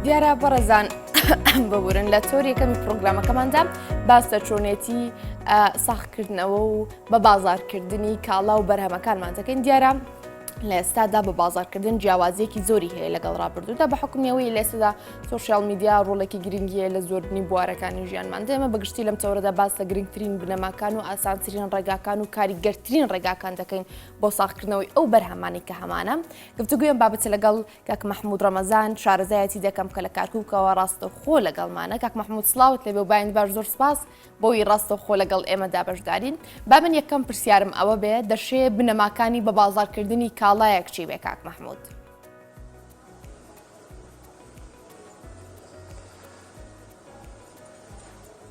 دیارە بەڕێزان ببورن لە تۆریەکەمی پرۆگرامەکەماندا باستە چۆنێتی ساختکردنەوە و بە بازارکردنی کاڵا و بەرهەمەکانمان دەکەین. دیارە لە ئێستادا بە بازارکردن جیاوازیەکی زۆری هەیە لەگەڵ ڕابردوودا بە حکومیەوەی لە ئێستادا سۆشیال میدیا ڕۆڵێکی گرنگیە لە زۆربنی بوارەکانی ژیانمان. ئێمە بەگشتی لەم تەورەدا باس لە گرنگترین بنەماکان و ئاسانترین ڕێگاکان و کاریگەرترین ڕێگاکان دەکەین بۆ ساختکردنەوەی ئەو بەرهەمانی کە هەمانە. گفتوگویان بابەتە لەگەڵ کاک مەحموود ڕەمەزان شارەزایەتی دەکەم کە لە کارکووکەوە ڕاستەوخۆ لەگەڵمانە. کاک مەحموود سڵاوت لێبێ و باین باش زۆر سپاس بۆی ڕاستەوخۆ لەگەڵ ئێمەدا بەشدارین. با من یەکەم پرسیارم ئەوە بێ دەشێ بنەماکانی بە بازارکردنی کاڵایەک چی بێ کاک مەحموود؟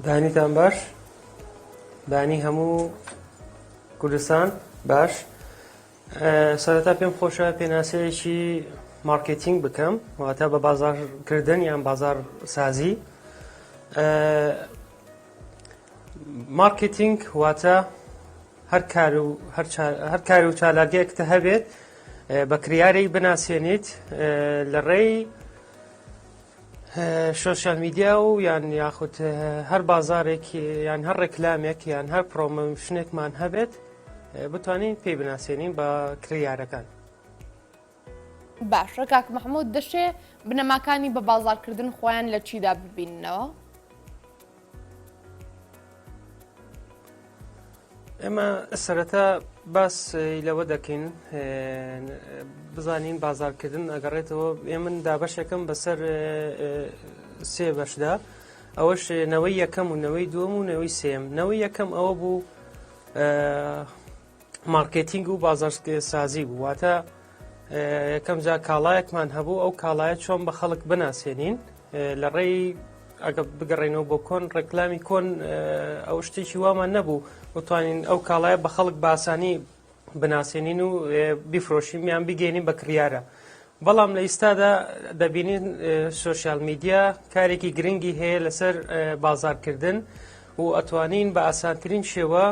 دانیتان باش، دانی هەموو کوردستان باش. سەرەتا پێم خۆشە پێناسەیەکی مارکێتینگ بکەم، واتە بە بازارکردن یان بازار سازی. مارکێتینگ واتە هەر کار و چالاکیەکتە هەبێت بە کریارەی بناسیێنیت لە ڕێی سۆشیال میدیا و یان یاخود هەر بازارێک یان هەر ڕێکلامێک یان هەر پرۆمۆشنێکمان هەبێت بتوانین پێی بناسیێنین بە کریارەکان. باشە کاک مەحموود دەشێ بنەماکانی بە بازارکردن خۆیان لە چیدا ببیننەوە؟ ئێمە سەرەتا باس لەوە دەکەین بزانین بازارکردن ئەگەڕێتەوە. ئێمە دابەشەکەم بەسەر سێ بەشدا، ئەوەش نەوەی یەکەم و نەوەی دووەم و نەوەی سێم. نەوەی یەکەم ئەوە بوو مارکێتینگ و بازارسازی بوو، واتە یەکەم جا کاڵایەکمان هەبوو ئەو کاڵایە چۆن بە خەڵک بناسیێنین لە ڕێی ئەگە بگەڕێنەوە بۆ کۆن ڕێکلامی کۆن ئەو شتێکی وامان نەبوو بتوانین ئەو کاڵایە بە خەڵک باسانی بناسیێنین و بیفرۆشین یان بگەینین بە کریارە. بەڵام لە ئێستادا دەبینین سۆشیال میدیا کارێکی گرنگی هەیە لەسەر بازارکردن و ئەتوانین بە ئاسانترین شێوە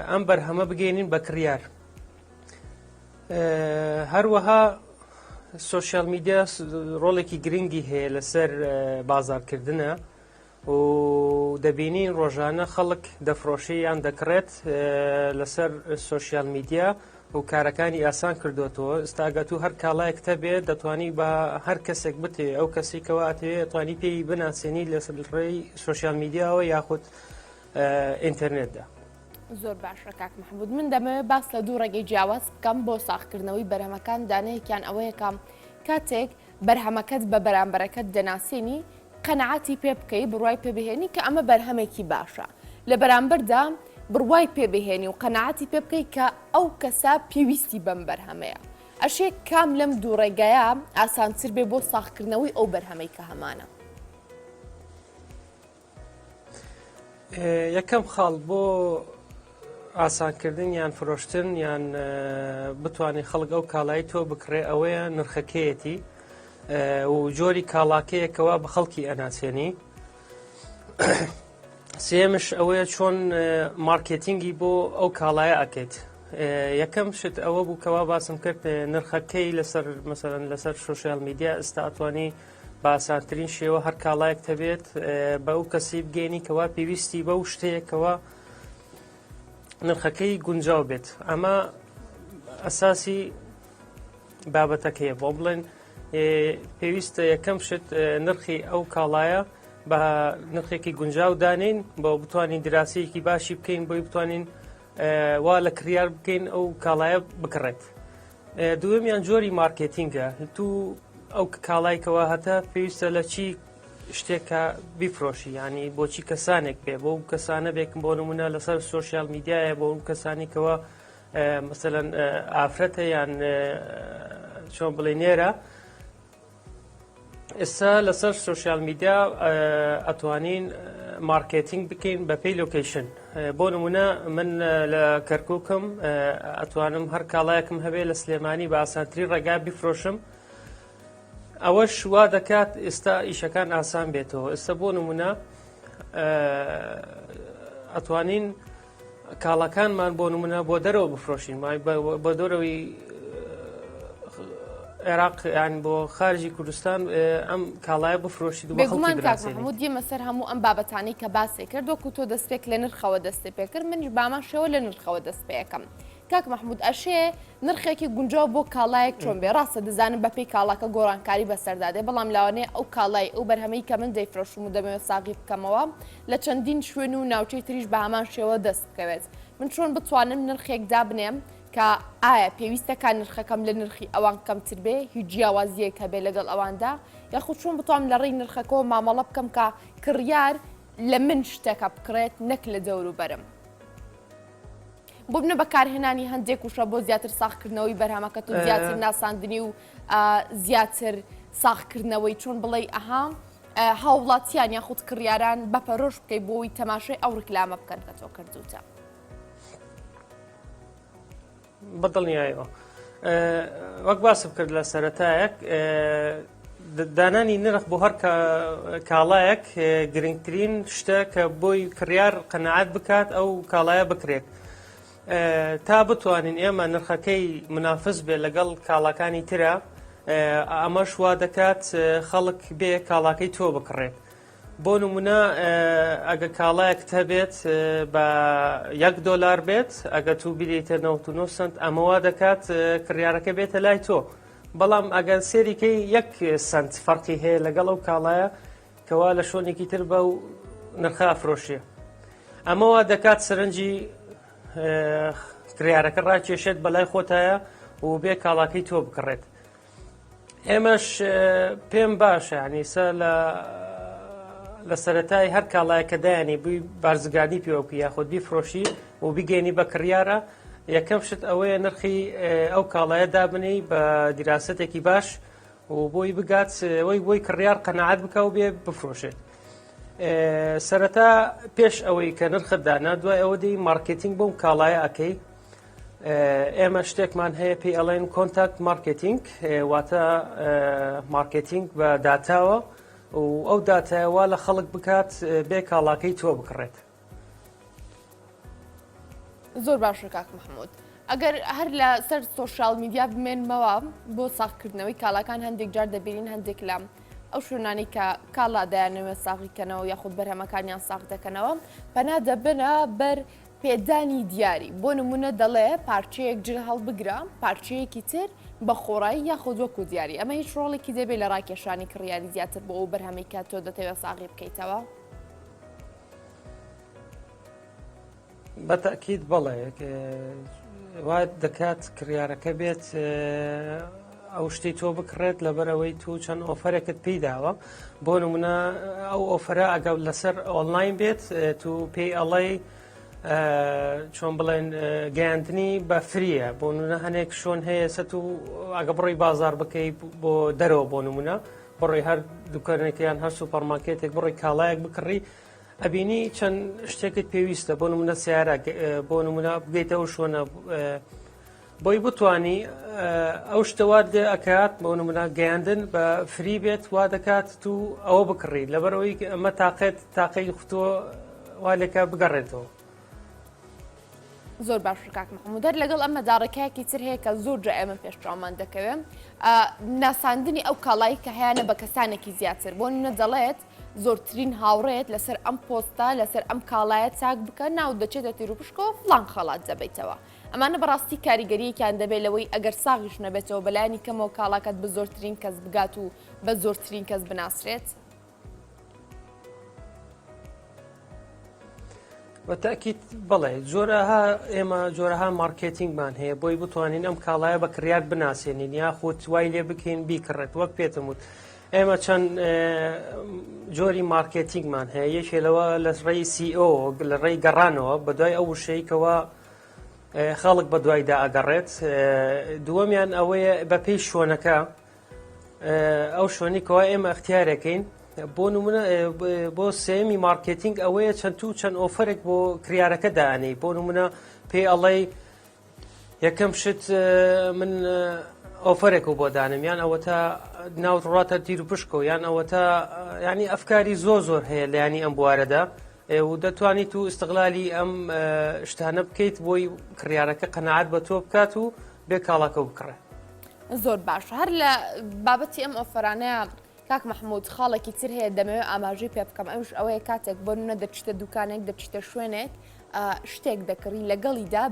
ئەم بەرهەمە بگەینین بە کریار. هەروەها سۆشیال میدیا ڕۆڵێکی گرنگی هەیە لەسەر بازارکردنە و دەبینین ڕۆژانە خەڵک دەفرۆشی یان دەکڕێت لەسەر سۆشیال میدیا و کارەکانی ئاسان کردوێتەوە. ئێستاگەت و هەر کاڵایەکتە بێت دەتوانی بە هەر کەسێک بتێ ئەو کەسێکەوە ئاتوێت دەتوانی پێی بناسیێنی لەسەر ڕێی سۆشیال میدیاەوە یاخود ئینتەرنێتدا. زۆر باشە کاک مەحموود، من دەمەوێت باس لە دوو ڕێگەی جیاواز بکەم بۆ ساختکردنەوەی بەرهەمەکان. دانەیەکیان ئەوەیەکەم کاتێک بەرهەمەکەت بە بەرامبەرەکەت دەناسیێنی قەنەعەتی پێ بکەی بڕوای پێبهێنی کە ئەمە بەرهەمێکی باشە، لە بەرامبەردا بڕوای پێبهێنی و قەنەعەتی پێ بکەی کە ئەو کەسا پێویستی بەم بەرهەمەیە. ئەشێ کام لەم دوو ڕێگایە ئاسانتر بێ بۆ ساختکردنەوەی ئەو بەرهەمەی کە هەمانە؟ یەکەم خاڵ بۆ ئاسانکردن یان فرۆشتن یان بتوانێت خەڵک ئەو کاڵایی تۆ بکڕێ ئەوەیە نرخەکەیەتی و جۆری کاڵاکەیەکەوە بە خەڵکی ئەناسیێنی. سێمش ئەوەیە چۆن مارکێتینگی بۆ ئەو کاڵایە ئەکەیت. یەکەم شت ئەوە بوو کەوا باسم کرد نرخەکەی لەسەر مەسەرەن لەسەر سۆشیال میدیا ئێستا ئەتوانی بە ئاسانترین شێوە هەر کاڵایەک دەبێت بە ئەو کەسی بگەینی کەوا پێویستی بەو شتەیەکەوە نرخەکەی گونجاو بێت. ئەمە ئەساسی بابەتەکەیە بۆ بڵێن پێویستە یەکەم شت نرخی ئەو کاڵایە بە نرخێکی گونجاو دانین بۆ بتوانین دراسەیەکی باشی بکەین بۆی بتوانین وا لە کریار بکەین ئەو کاڵایە بکڕێت. دووەمیان جۆری مارکێتینگە. تو ئەو کاڵایکەوە هەتا پێویستە لە چی شتێکە بیفرۆشی، ینی بۆچی کەسانێک بێ بۆ کەسانە بێکم بۆ نمونە لەسەر سۆشیال میدیایە بۆ کەسانێکەوە مەسەلەن ئافرەتە یان چۆن بڵێ نێرە. ئێستا لەسەر سۆشیال میدیا ئەتوانین مارکێتینگ بکەین بە پێی لۆکیشن. بۆ نمونە من لە کەرکووکم ئەتوانم هەر کاڵایەکم هەبێ لە سلێمانی بە ئاسانترین ڕێگا بیفرۆشم. ئەوەش وا دەکات ئێستا ئیشەکان ئاسان بێتەوە. ئێستا بۆ نمونە ئەتوانین کاڵەکانمان بۆ نمونە بۆ دەرەوە بفرۆشین، بۆ دەرەوەی عێراق یان بۆ خارجی کوردستان ئەم کاڵایە بفرۆشیت و بە خەڵکی بێگومان کاک براسێنیت. محمود دیمە سەر هەموو ئەم بابەتانەی کە باسی کرد وەکو تۆ دەستپێک لە نرخەوە دەستی پێ کرد منیش بامان شێوە لە نرخەوە دەست پێەکەم. کاک محمود ئەشێ نرخێکی گونجاو بۆ کاڵایەک چۆن بێ ڕاستە دەزانم بەپێی کاڵاکە گۆڕانکاری بەسەردادێ بەڵام لاوانەیە ئەو کاڵای ئەو بەرهەمەی کە من دەیفرۆشم و دەمەوێت ساغی بکەمەوە لە چەندین شوێن و ناوچەی تریش بە هەمان شێوە دەست بکەوێت. من چۆن بتوانم نرخێک دابنێم کە ئایا پێویستەکان نرخەکەم لە نرخی ئەوان کەمتر بێ هیچ جیاوازیەک هەبێ لەگەڵ ئەواندا یاخود چۆن بتوانم لە ڕێی نرخەکەەوە مامەڵە بکەم کە کڕیار لە من شتێکە بکڕێت نەک لە دەور و بەرم. بۆ بنە بەکارهێنانی هەندێک وشە بۆ زیاتر ساختکردنەوەی بەرهەمەکە و زیاتر ناساندنی و زیاتر ساختکردنەوەی چۆن بڵێ ئەها هاوڵاتیان یاخود کڕیاران بەپەرۆش بکەی بۆی تەماشای ئەو ڕکلامە بکەن کە تۆ کردوتە. بەدڵنیایەوە وەک باسم کرد لە سەرەتایەک دانانی نرخ بۆ هەر کاڵایەک گرنگترین شتە کە بۆی کڕیار قەنەعەت بکات ئەو کاڵایە بکرێت تا بتوانین ئێمە نرخەکەی منافس بێ لەگەڵ کاڵاکانی ترە ئەمەش وا دەکات خەڵک بێ کاڵاکەی تۆ بکڕێت. بۆ نمونە ئەگە کاڵایەکت هەبێت بە $1 بێت ئەگە تو بیدەیتە 99 سنت ئەمەوا دەکات کڕیارەکە بێتە لای تۆ بەڵام ئەگەن سێریکەی 1 سنت فەرقی هەیە لەگەڵ ئەو کاڵایە کەوا لە شوێنێکی تر بە و نرخە ئەفرۆشیە ئەمەوا دەکات سەرنجی کڕیارەکە ڕاکێشێت بەلای خۆتایە و بێ کاڵاکەی تۆ بکڕێت. ئێمەش پێم باشە ینیسە لە سەرەتای هەر کاڵایەکە دایانی بووی بارزگانی پێوەکە یاخود بیفرۆشی و بیگەینی بە کڕیارە یەکەم شت ئەوەیە نرخی ئەو کاڵایە دابنی بە دیراستێکی باش و بۆی بگات بۆی کڕیار قەنەعەت بکە و بێ بفرۆشێت. سەرەتا پێش ئەوەی کە نرخت دانا دوای ئەوە دی مارکتینگ بۆم کاڵایە ئەەکەی ئێمە شتێکمان هەیە پێی ئەڵێن کۆنتاکت مارکتینگ واتە مارکتینگ بە داتاوە و ئەو داتایەوە لە خەڵک بکات بێ کاڵاکەی تۆ بکڕێت. زۆر باشە کاک محمود. ئەگەر هەر لە سەر سۆشال میدیا بمێنمەوە بۆ ساختکردنەوەی کاڵاکان هەندێک جار دەبینین هەندێک لەم ئەو شوێنانی کە کاڵا دایانەوێت ساغیکەنەوە یاخود بەرهەمەکانیان ساخت دەکەنەوە پەنا دەبنە بەر پێدانی دیاری بۆ نمونە دەڵێ پارچەیەک جل هەڵبگرە پارچەیەکی تر بە خۆڕایی یاخود وەکو دیاری ئەمە هیچ ڕۆڵێکی دەبێت لە ڕاکێشانی کڕیاری زیاتر بۆ ئەو بەرهەمەی کە تۆ دەتەوێت ساغی بکەیتەوە. بەتەکید بەڵێ وا دەکات کڕیارەکە بێت ئەو شتی تۆ بکڕێت لەبەرەوەی تو چەند ئۆفەرێکت پێیداوە بۆ نمونە ئەو ئۆفرە ئەگەڵ لەسەر ئۆنلاین بێت تو پێی ئەڵێ چۆن بڵێن گەیاندنی بە فریە بۆ نمونە هەنێک شۆن هەیە سە و ئەگە بڕۆی بازار بکەی بۆ دەرەوە بۆ نمونە بڕۆی هەر دوکانێکیان هەر سوپەرمارکێتێک بڕۆی کاڵایەک بکڕی ئەبینی چەند شتێکت پێویستە بۆ نمونە سیارە بۆ نمونە بگەیتەوە شوۆنە بۆی بتانی ئەو شتەوات لێ ئەکات بۆ نمونە گەیاندن بە فری بێت وا دەکات تو ئەوە بکڕی لەبەرەوەی ئەمە تاقەی خوتۆ وا لێکە بگەڕێتەوە. زۆر باش کاک محمود دەر لەگەڵ ئەم مەدارەکەیەکی تر هەیە کە زۆر جا ئێمە پێشچاومان دەکەوێت ناساندنی ئەو کاڵایی کە هەیەە بە کەسانێکی زیاتر بۆ نە دەڵێت زۆرترین هاوڕێت لەسەر ئەم پۆستە لەسەر ئەم کاڵایە چاک بکە ناو دەچێتە تیرروپشکەوە فڵان خەڵات دەبێتەوە ئەمانە بەڕاستی کاریگەریەکیان دەبێت لەوەی ئەگەر ساغیش نەبێتەوە بەلایانی کەمەوە کاڵاکات بە زۆرترین کەس بگات و بە زۆرترین کەس بناسرێت. بەتەکید بڵێ جۆرەها ئێمە جۆرەها مارکتینگمان هەیە بۆی بتوانین ئەم کاڵایە بە کڕیار بناسیێنین یاخود وای لێ بکەین بیکڕێت وەک پێتم وت ئێمە چەند جۆری مارکتینگمان هەیە یەکێ لەوە لە ڕێی CEO لە ڕێی گەڕانەوە بە دوای ئەو وشەیەکەوە خەڵک بە دوایدا ئەگەڕێت دووەمیان ئەوەیە بەپێی شوۆنەکە ئەو شوێنێکەوە ئێمە اختیارەکەین بۆ نمونە بۆ سێمی مارکتینگ ئەوەیە چەند ئۆفرێک بۆ کریارەکە دانەی بۆ نمونە پێی ئەڵێ یەکەم شت من ئۆفرێک و بۆ دانم یان ئەوە تا ناوت ڕاتە تیر و پشکۆ یان ئەوە تا ینی ئەفکاری زۆر هەیە لە ینی ئەم بوارەدا و دەتوانیت و استقلالی ئەم شتانە بکەیت بۆی کڕیارەکە قەنەعەت بە تۆ بکات و بێ کاڵاکە بکڕێ. زۆر باش هەر لە بابەتی ئەم ئۆفرانەیە کاک مححمود خاڵێکی تر هەیە دەمەوێت ئاماژەی پێ بکەم ئەوش ئەوەیە کاتێک بۆ نە دەچتە دوکانێک دەچتە شوێنێک شتێک دەکڕی لەگەڵیدا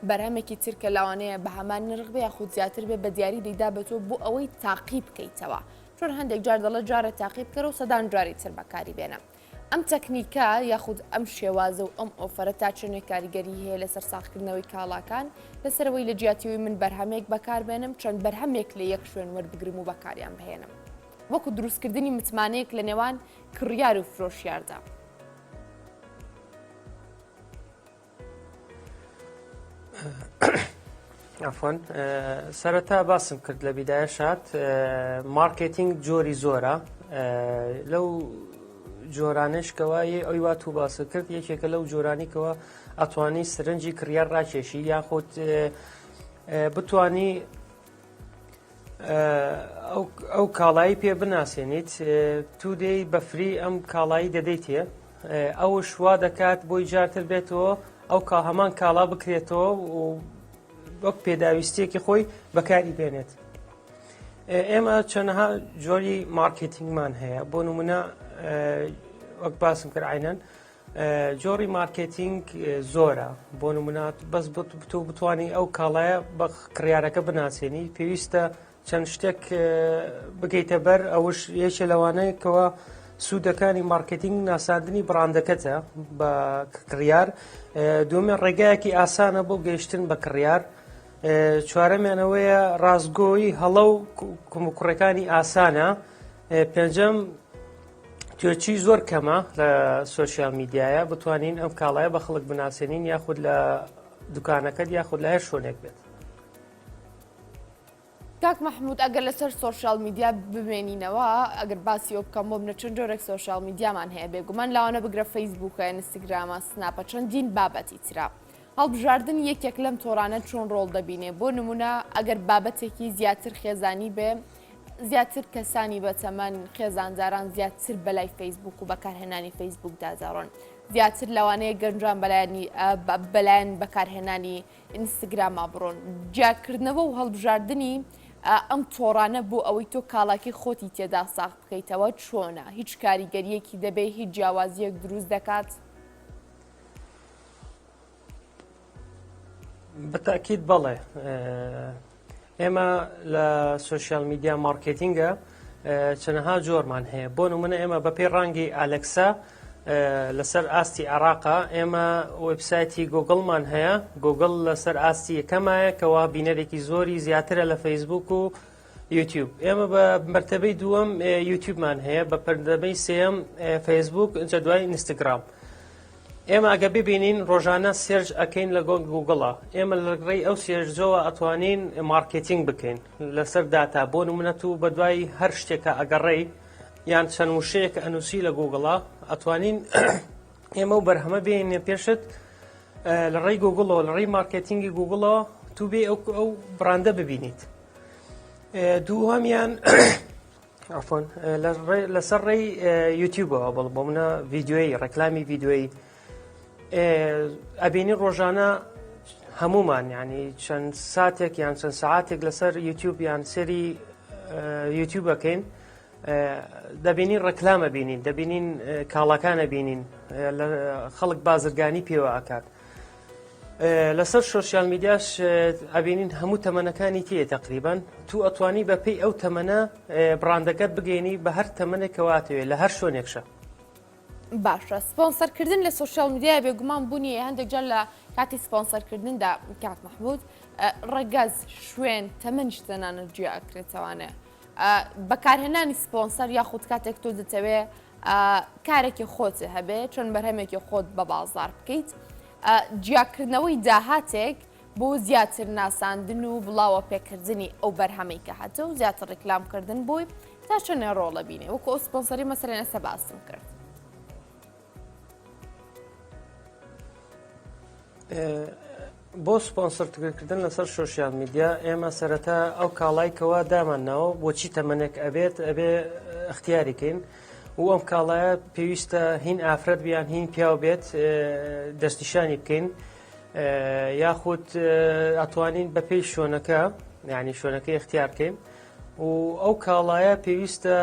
بەرهەمێکی تر کە لەوانەیە بە هەمان نرخ بێ یاخود زیاتر بێ بە دیاری دەیدا بە تۆ بۆ ئەوەی تاقی بکەیتەوە چۆن هەندێک جار دەڵە جارە تاقی بکەرە و سەدان جاری تر بەکاری بێنە ئەم تەکنیکە یاخود ئەم شێوازە و ئەم ئۆفرە تا چێنێ کاریگەری هەیە لەسەر ساختکردنەوەی کاڵاکان لەسەرەوەی لە جیاتیەوەی من بەرهەمێک بەکاربێنم چەند بەرهەمێک لە یەک شوێن وەربگرم و بەکاریان بهێنم وەکو دروستکردنی متمانەیەک لە نێوان کڕیار و فرۆشیاردا. عفۆن سەرەتا باسم کرد لە بیدایە شات مارکێتینگ جۆری زۆرە لەو جۆرانشکەوە ئەوی وا تو باسە کرد یەکێکە لەو جۆرانیکەوە ئەتوانی سرنجی کڕیار ڕاکێشی یاخود بتانی ئەو کاڵایی پێ بناسیێنیت تو دەی بەفری ئەم کاڵایی دەدەیتێ ئەوش وا دەکات بۆی جارتر بێتەوە ئەو هەمان کاڵا بکرێتەوە و وەک پێداویستێکی خۆی بەکاری بێنێت. ئێمە چەندەها جۆری مارکێتینگمان هەیە بۆ نمونە وەک باسم کرد عینەن جۆری مارکێتینگ زۆرە بۆ نمونات بەس تۆ بتوانانی ئەو کاڵایە بە کڕیارەکە بناسیێنی پێویستە چەند شتێک بگەیتە بەر ئەوش یەکێ لەوانەیەکەوە سوودەکانی مارکێتینگ ناساندنی بڕاندەکەتە بە کڕیار دومێن ڕێگایەکی ئاسانە بۆ گەیشتن بە کڕیار چوارەمیانەوەیە ڕازگۆیی هەڵە و کوڕەکانی ئاسانە پێنجەم توێچی زۆر کەمە لە سوۆسیال میدیایە بتوانین ئەم کاڵایە بە خەڵک بناسیێنین یاخود لە دوکانەکەت یاخود لە هەر شوێنێک بێت. کاک مححمود ئەگەر لەسەر سوۆسیال میدیا ببێنینەوە ئەگەر باسی ئەو بکەم بۆ بنە چەند جۆرێک سوۆسیال میدیامان هەیە بێگومان لەوانە بگرە فەیسبووکە ئینستاگرامە سناپە چەندین بابەتی ترا هەڵبژاردن یەکێک لەم تۆڕانە چۆن ڕۆڵ دەبینێ بۆ نمونە ئەگەر بابەتێکی زیاتر خێزانی بێ زیاتر کەسانی بەتەمەن خێزانجاران زیاتر بەلای فەیسبوک و بەکارهێنانی فەیسبوک دازاڕۆن زیاتر لەوانەیە گەنجان بەلایەن بەکارهێنانی ئینستاگرامە بڕۆن جیاکردنەوە و هەڵبژاردننی ئەم تۆڕانە بۆ ئەوەی تۆ کاڵاکی خۆتی تێدا ساخت بکەیتەوە چۆنە هیچ کاریگەریەکی دەبێ هیچ جیاوازیەک دروست دەکات بەتاکید بەڵێ ئێمە لە سوۆسیال میدیا مارکێتینگە چەندەها جۆرمان هەیە بۆ نمونە ئێمە بە پێی ڕەنگی ئالێکسا لەسەر ئاستی عێراقا ئێمە وێبسایتی گۆگڵمان هەیە گۆگڵ لەسەر ئاستی یەکەمایە کەوا بینەرێکی زۆری زیاترە لە فەیسبوک و یوتیوب ئێمە بە مرتبەی دووەم یوتیوبمان هەیە بە پەردەبەی سێەم فەیسبوک ئەجا دوای ئینستاگرام ئێمە ئەگە ببینین ڕۆژانە سێرج ئەکەین لە گوگڵە ئێمە لەگڕی ئەو سێرجەوە ئەتوانین مارکێتینگ بکەین لەسەر داتا بۆ نمونەت و بە دوای هەر شتێکە ئەگەڕێی یان چەند وشەیەکە ئەنووسی لە گوگڵە ئەتوانین ئێمە و بەرهەمە بێنێ پێشت لە ڕێی گوگڵەوە لە ڕێی مارکێتینگی گوگڵەوە تو بێ ئەو براندە ببینیت دووهەمیان عفۆن لەسەر ڕێی یوتیوبەوە بڵ بۆ منە ڤیددیۆی ڕێکلامی ڤیددیۆی ئەبینی ڕۆژانە هەمومان ینی چەند ساتێک یان چەند سعاتێک لەسەر یوتیوب یان سەری یوتیوب بکەین دەبینین ڕێکلامە بینین دەبینین کاڵەکانە بینین خەڵک بازرگانی پێوە ئاکات لەسەر سوۆسیال میدیاش ئەبینین هەموو تەمەنەکانی تێ تقریبان تو ئەتوانی بە پێی ئەو تەمەنە براندەکەت بگەینی بە هەر تەمەنێکەوەاتەوێت لە هەر شوێنێکشە باشە سپۆنسەرکردن لە سوۆسیال میدیا بێگومان بوونی هەندێک جار لە کاتی سپۆنسەرکردندا کاک مححمود ڕێگەز شوێن تەمەنیش تەنانەت جیاکرێتەوانێ بەکارهێنانی سپۆنسەر یاخود کاتێک تۆ دەتەوێ کارێکی خۆتە هەبێ چۆن بەرهەمێکی خۆت بە بازار بکەیت جیاکردنەوەی داهاتێک بۆ زیاتر ناساندن و بڵاوە پێکردنی ئەو بەرهەمەی کە هاتە و زیاتر ڕێکلامکردن بووی تا چەنێ ڕۆڵە بینێ وەکو ئەو سپۆنسەری مەسەرەن ئێستا باسم کرد بۆ سپۆنسەرکردن لەسەر سوۆسیال میدیا ئێمە سەرەتا ئەو کاڵایکەوە دامانەوە بۆچی تەمەنێک ئەبێ اختیاریکەین و ئەم کاڵایە پێویستە هین ئافرەت بیان هین پیاو بێت دەستنیشانی بکەین یاخود ئەتوانین بە پێی شوێنەکە یعنی شوێنەکەی اختیارکەین و ئەو کاڵایە پێویستە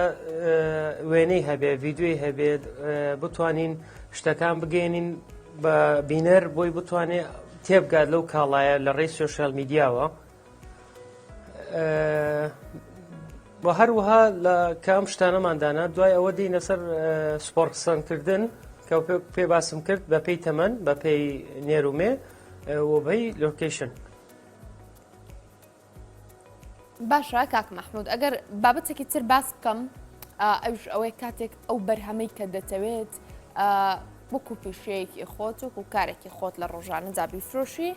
وێنەی هەبێت ڤیددیۆی هەبێت بتوانین شتەکان بگەێنین بە بینەر بۆی بتوانێت تێبگات لەو کاڵایە لە ڕێی سۆشیال میدیاوە بە هەروەها لە کام شتانەماندانا دوای ئەوە دێنە سەر سپۆرت قسەکردن کە پێ باسم کرد بە پێی تەمەن بە پێی نێرومێ و بەی لۆکیشن. باشە کاک مەحموود ئەگەر بابەتێکی تر باس بکەم ئەوش ئەوەی کاتێک ئەو بەرهەمەی کە دەتەوێت وەکو پیشەیەکی خۆت وەکو کارێکی خۆت لە ڕۆژانەدا بیفرۆشی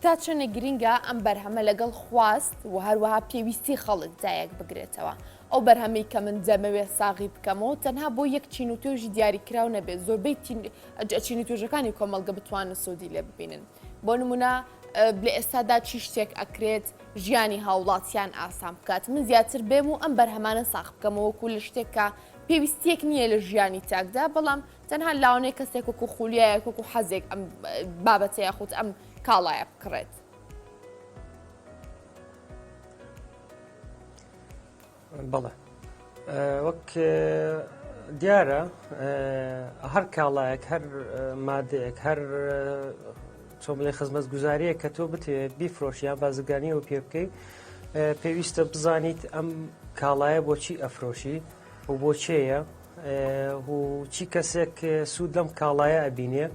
تا چەنە گرینگە ئەم بەرهەمە لەگەڵ خواست و هەروەها پێویستی خەڵک دایەک بگرێتەوە ئەو بەرهەمەی کە من دەمەوێت ساغی بکەمەوە تەنها بۆ یەک چین و تۆژی دیاریکراو نەبێت زۆربەی چینی توێژەکانی کۆمەلگە بتوانن سۆدی لێ ببینن بۆ نمونە لە ئێستادا چی شتێک ئەکرێت ژیانی هاوڵاتیان ئاسان بکات من زیاتر بێم و ئەم بەرهەمانە ساخ بکەمەوەکو لە شتێکە پێویستیەک نییە لە ژیانی تاکدا بەڵام تەنها لاوانەیە کەسێک وەکو خولیایەک وەکو حەزێک ئەم بابەتە یاخود ئەم کاڵایە بکڕێت. بەڵێ وەک دیارە هەر کاڵایەک هەر مادەیەک هەر چۆمڵی خزمەت گوزاریە کە تۆ بتوێت بیفرۆشیان بازرگانیەوە پێ بکەیت پێویستە بزانیت ئەم کاڵایە بۆچی ئەفرۆشی و بۆچێیە و چی کەسێک سوود لەم کاڵایە ئەبینێ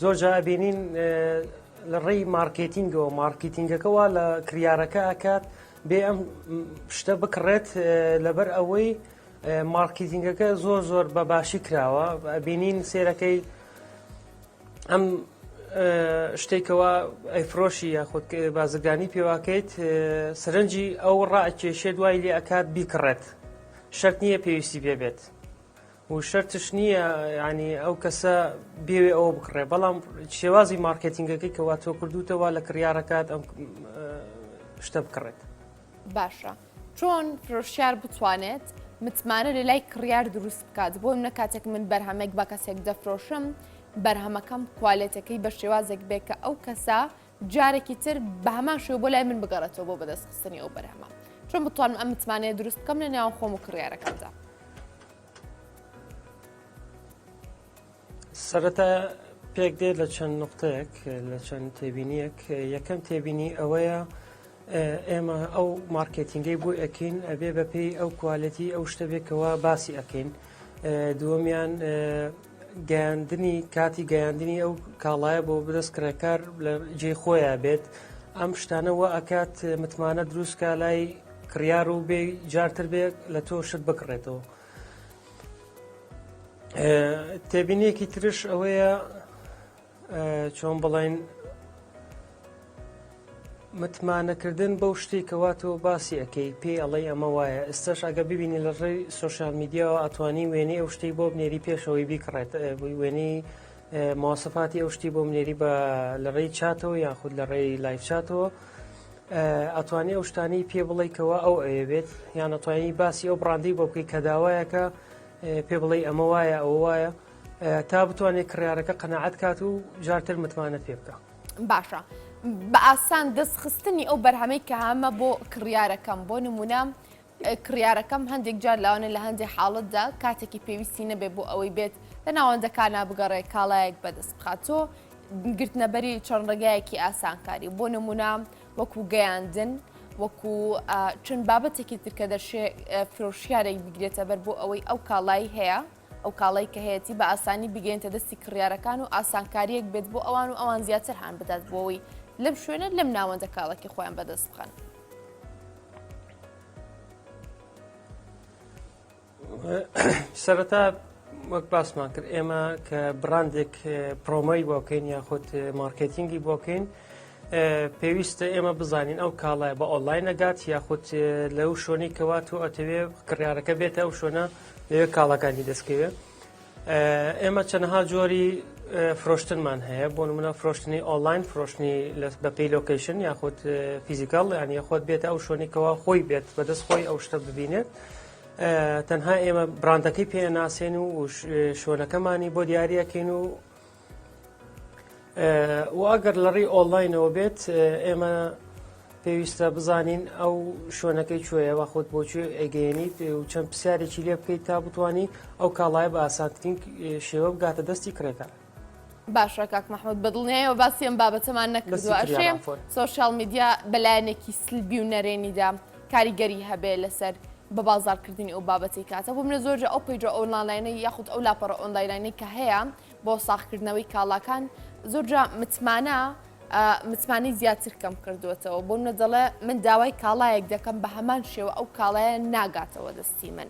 زۆر جا ئەبینین لە ڕێی مارکێتینگەوە مارکتینگەکەەوە لە کریارەکە ئاکات بێ ئەم شتە بکڕێت لەبەر ئەوەی مارکتینگەکە زۆر بە باشی کراوە ئەبینین سێرەکەی ئەم شتێکەوە ئەیفرۆشی یاخود بازرگانی پێواکەیت سەرنجی ئەو ڕائکێشێ دوای لێ ئەکات بیکڕێت شەرت نییە پێویستی پێبێت و شەرتش نییە ینی ئەو کەسە بێوێ ئەوە بکڕێ بەڵام شێوازی مارکتینگەکەی کەوا تۆ کردوتەوە لە کریارەکات ئەم شتە بکڕێت. باشە چۆن فرۆشیار بتوانێت متمانە لە لای کڕیار دروست بکات بۆ منە کاتێک من بەرهەمێک بە کەسێک دەفرۆشم بەرهەمەکەم کوالێتەکەی بە شێوازێک بێ کە ئەو کەسە جارێکی تر بە هەمان شێوە بۆ لای من بگەڕێتەوە بۆ بەدەستخستنی ئەو بەرهەمە چۆن بتوانم ئەم متمانەیە دروست بکەم لە نێوان خۆم و کڕیارەکەمدا. سەرەتا پێک دێت لە چەند نقطەیەک لە چەند تێبینیەک یەکەم تێبینی ئەوەیە ئێمە ئەو مارکتینگەی بۆ ئەکەین ئەبێ بەپێی ئەو کوالەتی ئەو شتە بێکەوە باسی ئەکەین دووەمیان گەیاندنی کاتی گەیاندنی ئەو کاڵایە بۆ بەدەستکرێکار لە جێ خۆیان بێت ئەم شتانەوە ئەکات متمانە دروستکە لای کڕیار و بێ جارتر بێ لە تۆ شت بکڕێتەوە. تێبینیەکی ترش ئەوەیە چۆن بڵێن متمانەکردن بەو شتێکەوە تۆ باسی ئەەکەی پێی ئەڵەی ئەمە وایە ئێستش ئەگە ببینی لە ڕێی سۆشیال میدیاەوە ئەتوانی وێنەی ئەو شتەی بۆ بنێری پێشەوەی بیکڕێت وێنەی ماسەفاتی ئەو شتی بۆ بنێری بە لە ڕێی چاتەوە یاخود لە ڕێی لایف چاتەوە ئەتوانی ئەو شتانی پێ بڵێیکەوە ئەو ئەوێت یان ئەتوانی باسی ئەو بڕاندی بۆ بکەی کە داوایەکە پێ بڵێ ئەمە وایە ئەوە وایە تا بتوانێت کڕیارەکە قەنەعەت کات و جارتر متمانەت پێ بکە. باشە بە ئاسان دەستخستنی ئەو بەرهەمەی کە هەمە بۆ کڕیارەکەم بۆ نمونە کڕیارەکەم هەندێک جار لاوانە لە هەندێک حاڵەتدا کاتێکی پێویستی نەبێت بۆ ئەوەی بێت لە ناوەندەکانە بگەڕێ کاڵایەک بەدەست بخات تۆ گرتنەبەری چەند ڕێگایەکی ئاسانکاری بۆ نمونە وەکو گەیاندن وەکو چەند بابەتێکی ترکە دەشێ فرۆشیارێک بگرێتە بەر بۆ ئەوەی ئەو کاڵایی هەیە ئەو کاڵی کە هەیەی بە ئاسانی بگەێنتە دەستی کڕیارەکان و ئاسانکاریەک بێت بۆ ئەوان و ئەوان زیاتر هاان بدات بۆەوەی لەم شوێنە لەم ناوەندە کاڵێکی خۆیان بەدەست بخەن. سەرەتا وەک باسمان کرد ئێمە کە بڕاندێک پرۆمۆی بۆکەین یاخود مارکتینگی بۆکەین پێویستە ئێمە بزانین ئەو کاڵایە بە ئۆنلاین نەگات یاخود لەو شوێنی کەوا تۆ ئەتەوێ کڕیارەکە بێتە ئەو شوێنە لەوێ کاڵەکانی دەستکەوێت. ئێمە چەندها جۆری فرۆشتنمان هەیە بۆ نمونە فرۆشتنی ئۆنلاین فرۆشتنی بەپێی لۆکیشن یاخود فیزیکال یعنی خۆت بێتە ئەو شوێنێکەوە خۆی بێت بەدەست خۆی ئەو شتە ببینێت تەنها ئێمە براندەکەی پێ ناسێن و شوێنەکەمانی بۆ دیارەکەین و ئەگەر لە ڕێی ئۆنلاینەوە بێت ئێمە پێویستە بزانین ئەو شوێنەکەی کوێیەوە خۆت بۆچی ئەگەێنیت و چەند پرسیارێکی لێ بکەیت تا بتوانانی ئەو کاڵایە بە ئاسانترین شێوە بگاتە دەستی کرێکار. باشە کاک مەحموود بەدڵنیایەوە باسی ئەم بابەتەمان نەکردووە ئەشێم سۆشیال میدیا بەلایەنێکی سلبی و نەرێنیدا کاریگەری هەبێ لەسەر بە بازارکردنی ئەو بابەتی کاتە بۆ منە زۆرجە ئەو پیجە ئۆنلاینە یاخود ئەو لاپەڕە ئۆنلاینەی کە هەیە بۆ ساختکردنەوەی کاڵاکان زۆرجە متمانی زیاتر کەم کردوێتەوە بۆ منە دەڵێ من داوای کاڵایەک دەکەم بە هەمان شێوە ئەو کاڵایە ناگاتەوە دەستی من.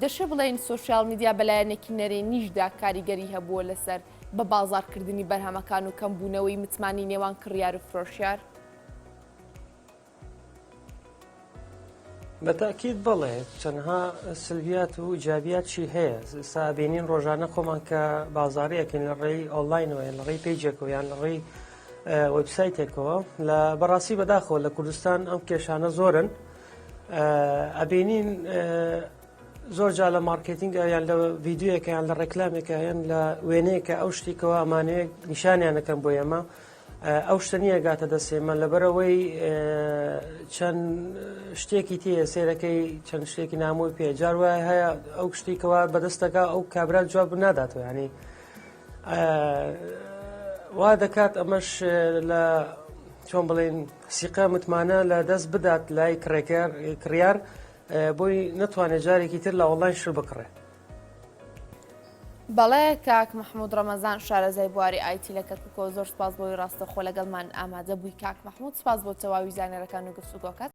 دەشە بڵێن سۆشیال میدیا بەلایەنێکی نەرێنیشدا کاریگەری هەبووە لەسەر بە بازارکردنی بەرهەمەکان و کەمبوونەوەی متمانی نێوان کڕیار و فرۆشیار. بەتاکیید بڵێ چەندها سلڤیات و جابیاتی هەیە سابێنین ڕۆژانە خۆمان کە بازاڕیەکەین لە ڕێی ئۆنلاینەوە لە ڕێی پیجێکەوە یان لە ڕێی وەبسایتێکەوە لە بەڕاستی بەداخەوە لە کوردستان ئەم کێشانە زۆرن ئەبینین زۆر جا لە مارکتینگە یان لە ڤیددیوەکە یان لە ڕێکلامێکە یان لە وێنەیەکە ئەو شتێکەوە ئەمانەیە نیشانیانەکەم بۆ ئێمە ئەو شتە نییە گاتە دەستێمە لەبەرەوەی چەند شتێکی تێە سێرەکەی چەند شتێکی نامۆی پێ جار وایە هەیە ئەو شتێکەوە بەدەستەکە ئەو کابرا جواب ناداتەوە ینی وا دەکات ئەمەش لە چۆن بڵێن سیقا متمانە لە دەست بدات لای کڕیار بۆی نتوانێت جارێکی تر لە وڵای شر بکڕێ. بەڵێ کاک مەحموود ڕەمەزان شارەزای بواری ئایتی لە کەرکووکەوە زۆر سپاس بۆی ڕاستەخۆ لەگەڵمان ئامادە بووی کاک مەحموود سپاس بۆ تەواوی زانێرەکان و گفتوگۆکات.